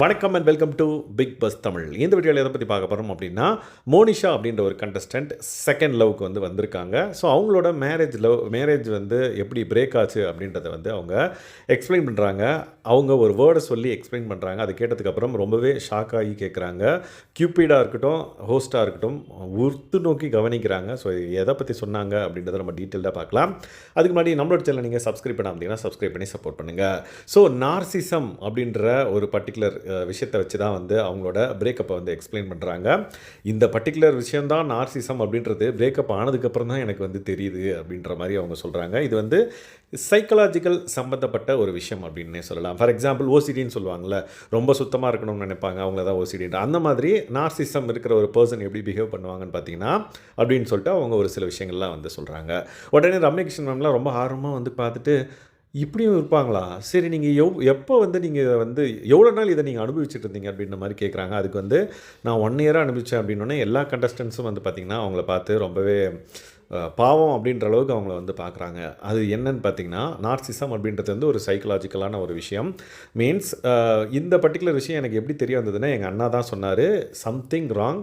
வணக்கம் and welcome to Bigg Boss Tamil. இந்த வீடியோவில் எதை பற்றி பார்க்க போகிறோம் அப்படின்னா, மோனிஷா அப்படின்ற ஒரு கண்டஸ்டன்ட் செகண்ட் லவ்க்கு வந்திருக்காங்க. ஸோ அவங்களோட மேரேஜ் எப்படி பிரேக் ஆச்சு அப்படின்றத அவங்க எக்ஸ்பிளைன் பண்ணுறாங்க. அவங்க ஒரு வேர்டை சொல்லி எக்ஸ்பிளைன் பண்ணுறாங்க. அதை கேட்டதுக்கப்புறம் ரொம்பவே ஷாக் ஆகி கேட்குறாங்க. கியூபிடாக இருக்கட்டும், ஹோஸ்ட்டாக இருக்கட்டும், உற்று நோக்கி கவனிக்கிறாங்க. ஸோ எதை பற்றி சொன்னாங்க அப்படின்றத நம்ம டீட்டெயிலாக பார்க்கலாம். அதுக்கு முன்னாடி நம்மளோட சேனல் நீங்கள் சப்ஸ்கிரைப் பண்ண அப்படின்னா சப்ஸ்கிரைப் பண்ணி சப்போர்ட் பண்ணுங்கள். ஸோ நார்சிசம் அப்படின்ற ஒரு பர்டிகுலர் விஷயத்தை வச்சு தான் அவங்களோட பிரேக்கப்பை எக்ஸ்பிளைன் பண்ணுறாங்க. இந்த பர்டிகுலர் விஷயந்தான் நார்சிசம் அப்படின்றது பிரேக்கப் ஆனதுக்கப்புறம் தான் எனக்கு தெரியுது அப்படின்ற மாதிரி அவங்க சொல்கிறாங்க. இது சைக்கலாஜிக்கல் சம்மந்தப்பட்ட ஒரு விஷயம் அப்படின்னே சொல்லலாம். ஃபார் எக்ஸாம்பிள் ஓசிடின்னு சொல்லுவாங்கள்ல, ரொம்ப சுத்தமாக இருக்கணும்னு நினைப்பாங்க, அவங்கள தான் ஓசிடின்ற. அந்த மாதிரி நார்சிசம் இருக்கிற ஒரு பர்சன் எப்படி பிஹேவ் பண்ணுவாங்கன்னு பார்த்தீங்கன்னா அப்படின்னு சொல்லிட்டு அவங்க ஒரு சில விஷயங்கள்லாம் சொல்கிறாங்க. உடனே ரம்யகிருஷ்ணன் மேம்லாம் ரொம்ப ஆர்வமாக பார்த்துட்டு, இப்படியும் இருப்பாங்களா? சரி, நீங்கள் எப்போ நீங்கள் எவ்வளோ நாள் இதை நீங்கள் அனுபவிச்சுட்டு இருந்தீங்க அப்படின்ற மாதிரி கேட்குறாங்க. அதுக்கு நான் 1 இயராக அனுபவித்தேன் அப்படின்னோடனே எல்லா கண்டஸ்டன்ஸும் பார்த்திங்கன்னா அவங்கள பார்த்து ரொம்பவே பாவம் அப்படின்ற அளவுக்கு அவங்கள பார்க்குறாங்க. அது என்னன்னு பார்த்தீங்கன்னா, நார்சிசம் அப்படின்றது ஒரு சைக்கலாஜிக்கலான ஒரு விஷயம். மீன்ஸ் இந்த பர்டிகுலர் விஷயம் எனக்கு எப்படி தெரிய வந்ததுன்னா, எங்கள் அண்ணா தான் சொன்னார், சம்திங் ராங்,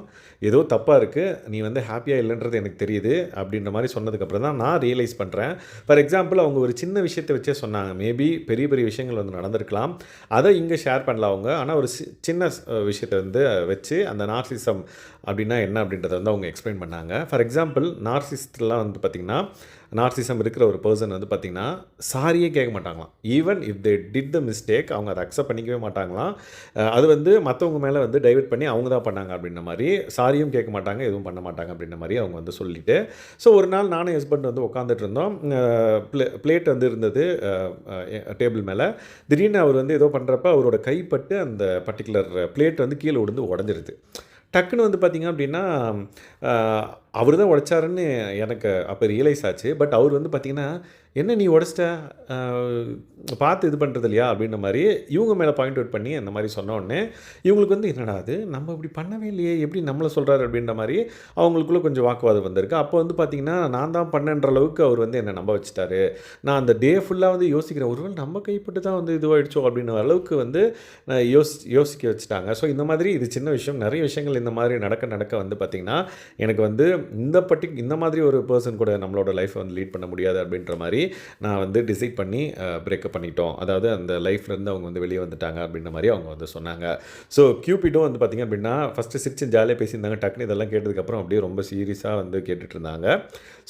ஏதோ தப்பாக இருக்குது, நீ ஹாப்பியாக இல்லைன்றது எனக்கு தெரியுது அப்படின்ற மாதிரி சொன்னதுக்கப்புறம் தான் நான் ரியலைஸ் பண்ணுறேன். ஃபார் எக்ஸாம்பிள் அவங்க ஒரு சின்ன விஷயத்தை வச்சே சொன்னாங்க. மேபி பெரிய பெரிய விஷயங்கள் நடந்திருக்கலாம், அதை இங்கே ஷேர் பண்ணல அவங்க. ஆனால் ஒரு சின்ன விஷயத்தை வச்சு அந்த நார்சிசம் அப்படின்னா என்ன அப்படின்றத அவங்க எக்ஸ்பிளைன் பண்ணாங்க. ஃபார் எக்ஸாம்பிள் நார்சிஸ்ட்லாம் பார்த்திங்கன்னா, நார்சிசம் இருக்கிற ஒரு பர்சன் பார்த்திங்கன்னா சாரியே கேட்க மாட்டாங்களாம். Even if they did the mistake, அவங்க அதை அக்செப்ட் பண்ணிக்கவே மாட்டாங்களாம். அது மற்றவங்க மேலே டைவர்ட் பண்ணி அவங்க தான் பண்ணாங்க அப்படின்ற மாதிரி, சாரியும் கேட்க மாட்டாங்க, எதுவும் பண்ண மாட்டாங்க அப்படின்ற மாதிரி அவங்க சொல்லிவிட்டு, ஸோ ஒரு நாள் நானும் ஹஸ்பண்ட் உட்காந்துட்டு இருந்தோம். பிளேட் இருந்தது டேபிள் மேலே. திடீர்னு அவர் ஏதோ பண்ணுறப்ப அவரோட கைப்பட்டு அந்த பர்டிகுலர் பிளேட் கீழே விழுந்து உடஞ்சிருது. டக்குன்னு பார்த்திங்க அப்படின்னா, அவர் தான் உடைச்சாருன்னு எனக்கு அப்போ ரியலைஸ் ஆச்சு. பட் அவர் பார்த்திங்கன்னா, என்ன நீ உடைச்சிட்ட, பார்த்து இது பண்ணுறது இல்லையா அப்படின்ற மாதிரி இவங்க மேலே பாயிண்ட் அவுட் பண்ணி அந்த மாதிரி சொன்ன உடனே இவங்களுக்கு என்னடா அது, நம்ம இப்படி பண்ணவே இல்லையே, எப்படி நம்மளை சொல்கிறாரு அப்படின்ற மாதிரி அவங்களுக்குள்ளே கொஞ்சம் வாக்குவாதம் வந்திருக்கு. அப்போ பார்த்திங்கன்னா, நான் தான் பண்ணன்ற அளவுக்கு அவர் என்னை நம்ப வச்சுட்டாரு. நான் அந்த டே ஃபுல்லாக யோசிக்கிறேன், ஒருவேளை நம்ம கைப்பட்டு தான் இதுவாகிடுச்சோ அப்படின்ற அளவுக்கு யோசிக்க வச்சுட்டாங்க. ஸோ இந்த மாதிரி இது சின்ன விஷயம், நிறைய விஷயங்கள் இந்த மாதிரி நடக்க பார்த்திங்கன்னா எனக்கு இந்த மாதிரி ஒரு பர்சன் கூட நம்மளோட லைஃப்பை லீட் பண்ண முடியாது அப்படின்ற மாதிரி நான் டிசைட் பண்ணி பிரேக்கப் பண்ணிட்டோம். அதாவது அந்த லைஃப்லேருந்து அவங்க வெளியே வந்துட்டாங்க அப்படின்ற மாதிரி அவங்க சொன்னாங்க. ஸோ கியூபிடும் பார்த்திங்க அப்படின்னா ஃபஸ்ட்டு சிரிச்சு ஜாலியாக பேசியிருந்தாங்க. டக்குனு இதெல்லாம் கேட்டதுக்கப்புறம் அப்படியே ரொம்ப சீரியஸாக கேட்டுட்டு இருந்தாங்க.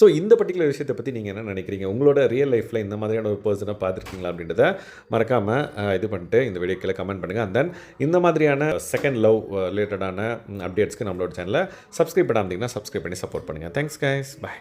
ஸோ இந்த பர்டிகுலர் விஷயத்தை பற்றி நீங்கள் என்ன நினைக்கிறீங்க? உங்களோட ரியல் லைஃப்பில் இந்த மாதிரியான ஒரு பர்சனை பார்த்துருக்கீங்களா அப்படின்றத மறக்காமல் இது பண்ணிட்டு இந்த வீடியோக்கில் கமெண்ட் பண்ணுங்கள். அண்ட் தென் இந்த மாதிரியான செகண்ட் லவ் ரிலேட்டடான அப்டேட்ஸ்க்கு நம்மளோட சேனலை சப்ஸ்கிரைப் பண்ணாமல் சப்ஸ்கிரைப் பண்ணி சப்போர்ட் பண்ணுங்கள். Thanks guys, by.